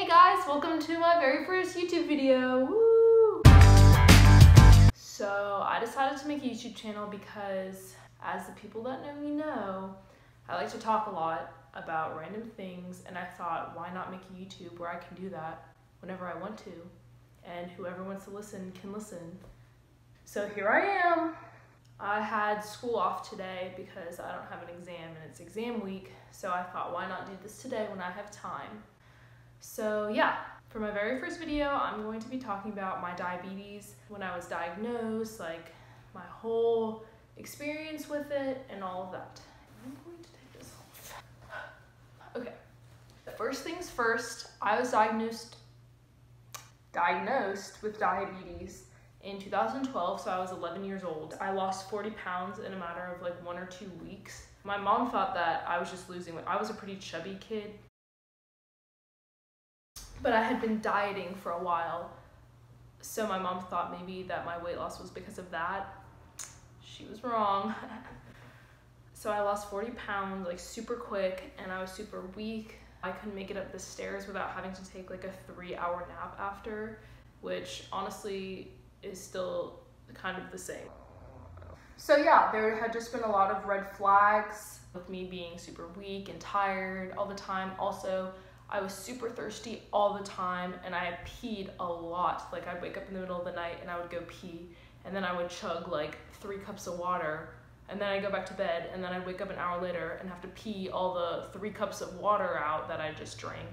Hey guys, welcome to my very first YouTube video. Woo! So I decided to make a YouTube channel because, as the people that know me know, I like to talk a lot about random things, and I thought, why not make a YouTube where I can do that whenever I want to, and whoever wants to listen can listen. So here I am. I had school off today because I don't have an exam and it's exam week, so I thought, why not do this today when I have time? So yeah, for my very first video, I'm going to be talking about my diabetes, when I was diagnosed, like my whole experience with it and all of that. I'm going to take this off. Okay, first things first, I was diagnosed with diabetes in 2012, so I was 11 years old. I lost 40 pounds in a matter of like 1 or 2 weeks. My mom thought that I was just losing weight. I was a pretty chubby kid, but I had been dieting for a while, so my mom thought maybe that my weight loss was because of that. She was wrong. So I lost 40 pounds like super quick, and I was super weak. I couldn't make it up the stairs without having to take like a 3-hour nap after, which honestly is still kind of the same. So yeah, there had just been a lot of red flags with me being super weak and tired all the time. Also, I was super thirsty all the time, and I peed a lot. Like, I'd wake up in the middle of the night and I would go pee, and then I would chug like 3 cups of water, and then I'd go back to bed, and then I'd wake up an hour later and have to pee all the 3 cups of water out that I just drank.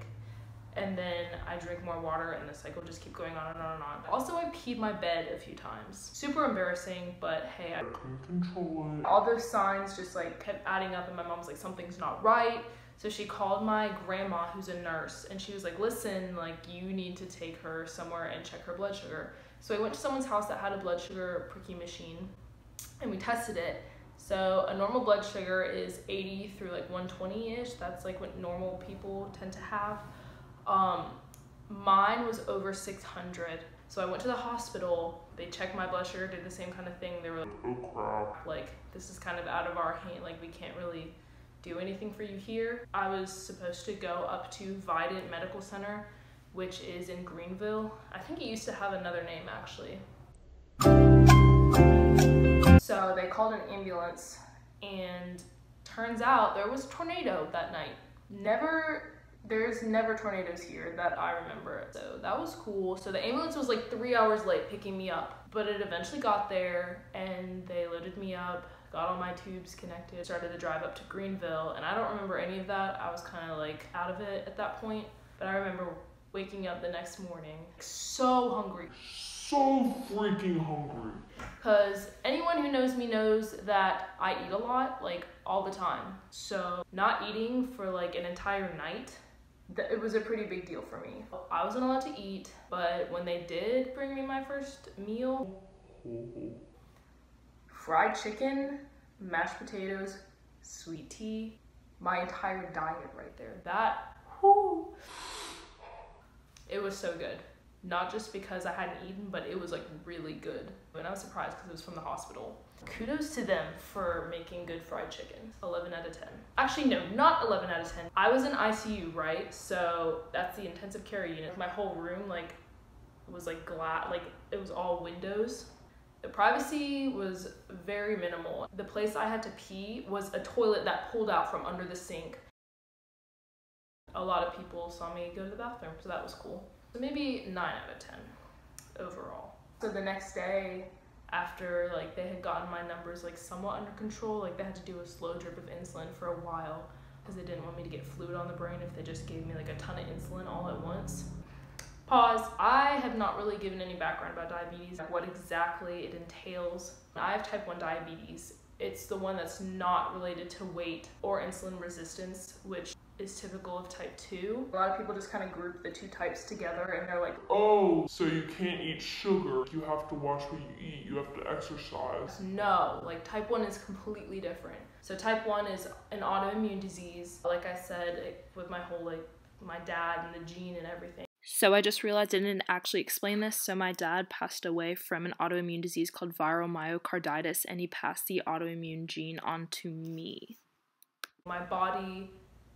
And then I drink more water, and the cycle just keep going on and on and on. Also, I peed my bed a few times. Super embarrassing, but hey, I couldn't control it. All those signs just like kept adding up, and my mom's like, something's not right. So she called my grandma, who's a nurse, and she was like, listen, like, you need to take her somewhere and check her blood sugar. So I went to someone's house that had a blood sugar pricking machine, and we tested it. So a normal blood sugar is 80 through like 120-ish. That's like what normal people tend to have. Mine was over 600. So I went to the hospital, they checked my blood sugar, did the same kind of thing. They were like, oh crap, like, this is kind of out of our hand, like, we can't really do anything for you here. I was supposed to go up to Vidant Medical Center, which is in Greenville. I think it used to have another name, actually. So they called an ambulance, and turns out there was a tornado that night. There's never tornadoes here that I remember. So that was cool. So the ambulance was like 3 hours late picking me up, but it eventually got there, and they loaded me up, got all my tubes connected, started the drive up to Greenville, and I don't remember any of that. I was kind of like out of it at that point, but I remember waking up the next morning so hungry. So freaking hungry. Because anyone who knows me knows that I eat a lot, like all the time. So not eating for like an entire night, it was a pretty big deal for me. I wasn't allowed to eat, but when they did bring me my first meal, fried chicken, mashed potatoes, sweet tea, my entire diet right there. That, whoo, it was so good. Not just because I hadn't eaten, but it was like really good. And I was surprised because it was from the hospital. Kudos to them for making good fried chicken. 11 out of 10. Actually, no, not 11 out of 10. I was in ICU, right? So that's the intensive care unit. My whole room like was like glass, like it was all windows. The privacy was very minimal. The place I had to pee was a toilet that pulled out from under the sink. A lot of people saw me go to the bathroom, so that was cool. So maybe 9 out of 10 overall. So the next day, after like they had gotten my numbers like somewhat under control, like they had to do a slow drip of insulin for a while because they didn't want me to get fluid on the brain if they just gave me like a ton of insulin all at once. Pause. I have not really given any background about diabetes, what exactly it entails. I have type 1 diabetes. It's the one that's not related to weight or insulin resistance, which is typical of type 2. A lot of people just kind of group the two types together, and they're like, oh, so you can't eat sugar, you have to watch what you eat, you have to exercise. No, like type 1 is completely different. So type 1 is an autoimmune disease, like I said, with my whole like my dad and the gene and everything. So I just realized I didn't actually explain this. So my dad passed away from an autoimmune disease called viral myocarditis, and he passed the autoimmune gene on to me. My body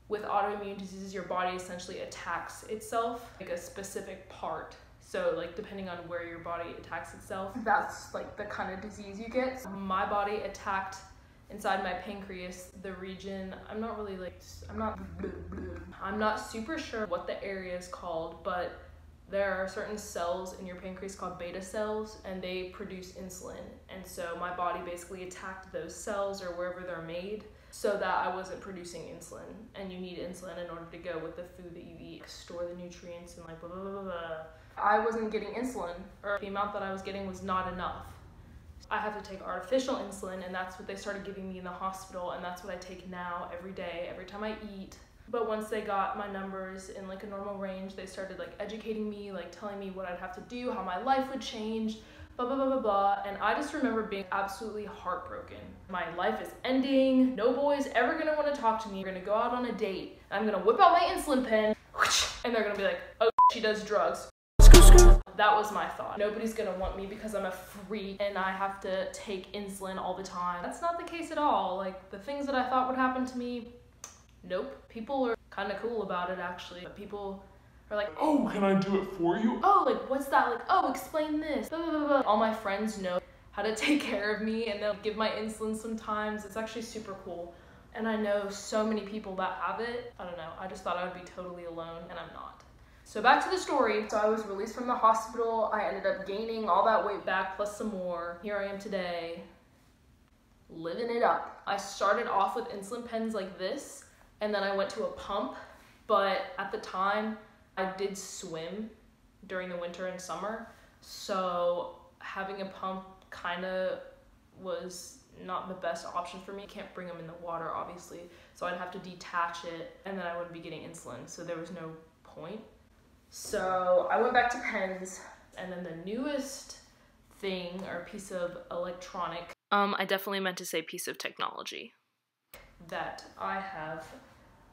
with autoimmune diseases, your body essentially attacks itself, like a specific part. So like depending on where your body attacks itself, that's like the kind of disease you get. So my body attacked inside my pancreas, the region, I'm not super sure what the area is called, but there are certain cells in your pancreas called beta cells, and they produce insulin. And so my body basically attacked those cells or wherever they're made so that I wasn't producing insulin. And you need insulin in order to go with the food that you eat, store the nutrients and like blah, blah, blah, blah. I wasn't getting insulin, or the amount that I was getting was not enough. I have to take artificial insulin, and that's what they started giving me in the hospital, and that's what I take now every day, every time I eat. But once they got my numbers in like a normal range, they started like educating me, like telling me what I'd have to do, how my life would change, blah, blah, blah, blah, blah. And I just remember being absolutely heartbroken. My life is ending. No boy's ever gonna wanna talk to me. We're gonna go out on a date. I'm gonna whip out my insulin pen, and they're gonna be like, oh, she does drugs. That was my thought. Nobody's gonna want me because I'm a freak and I have to take insulin all the time. That's not the case at all. Like the things that I thought would happen to me, nope. People are kind of cool about it actually. But people are like, oh, can I do it for you? Oh, like what's that? Like, oh, explain this. Blah, blah, blah, blah. All my friends know how to take care of me and they'll give my insulin sometimes. It's actually super cool. And I know so many people that have it. I don't know. I just thought I would be totally alone, and I'm not. So back to the story. So I was released from the hospital. I ended up gaining all that weight back plus some more. Here I am today, living it up. I started off with insulin pens like this, and then I went to a pump. But at the time, I did swim during the winter and summer. So having a pump kind of was not the best option for me. I can't bring them in the water, obviously. So I'd have to detach it, and then I wouldn't be getting insulin. So there was no point. So I went back to pens, and then the newest thing or piece of electronic I definitely meant to say piece of technology that I have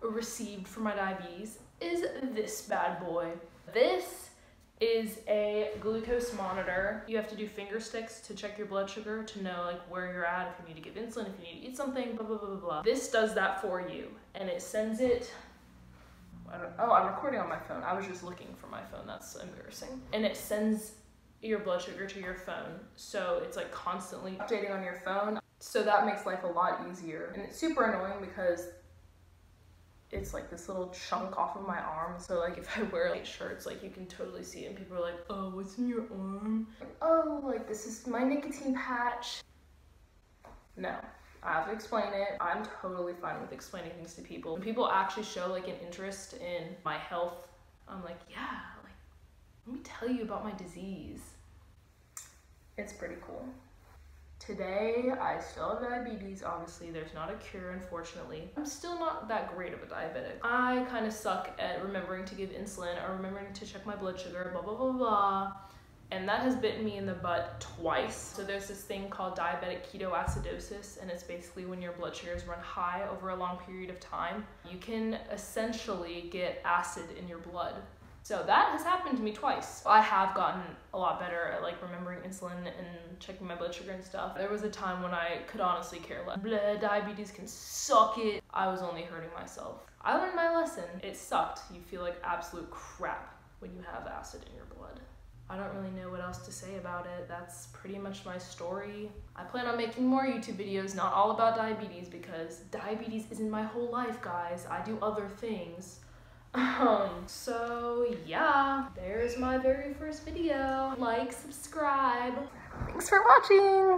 received for my diabetes is this bad boy. This is a glucose monitor. You have to do finger sticks to check your blood sugar to know like where you're at, if you need to give insulin, if you need to eat something, blah, blah, blah, blah, blah. This does that for you, and it sends it. I'm recording on my phone. I was just looking for my phone. That's embarrassing. And it sends your blood sugar to your phone. So it's like constantly updating on your phone. So that makes life a lot easier. And it's super annoying because it's like this little chunk off of my arm. So like if I wear like shirts, like you can totally see it and people are like, oh, what's in your arm? Like, oh, like this is my nicotine patch. No. I have to explain it. I'm totally fine with explaining things to people. When people actually show like an interest in my health, I'm like, yeah, like, let me tell you about my disease. It's pretty cool. Today, I still have diabetes. Obviously, there's not a cure, unfortunately. I'm still not that great of a diabetic. I kind of suck at remembering to give insulin or remembering to check my blood sugar, blah, blah, blah, blah. And that has bitten me in the butt twice. So there's this thing called diabetic ketoacidosis, and it's basically when your blood sugars run high over a long period of time. You can essentially get acid in your blood. So that has happened to me twice. I have gotten a lot better at like remembering insulin and checking my blood sugar and stuff. There was a time when I could honestly care less. Blah, diabetes can suck it. I was only hurting myself. I learned my lesson. It sucked. You feel like absolute crap when you have acid in your blood. I don't really know what else to say about it. That's pretty much my story. I plan on making more YouTube videos, not all about diabetes, because diabetes isn't my whole life, guys. I do other things. So yeah, there's my very first video. Like, subscribe. Thanks for watching.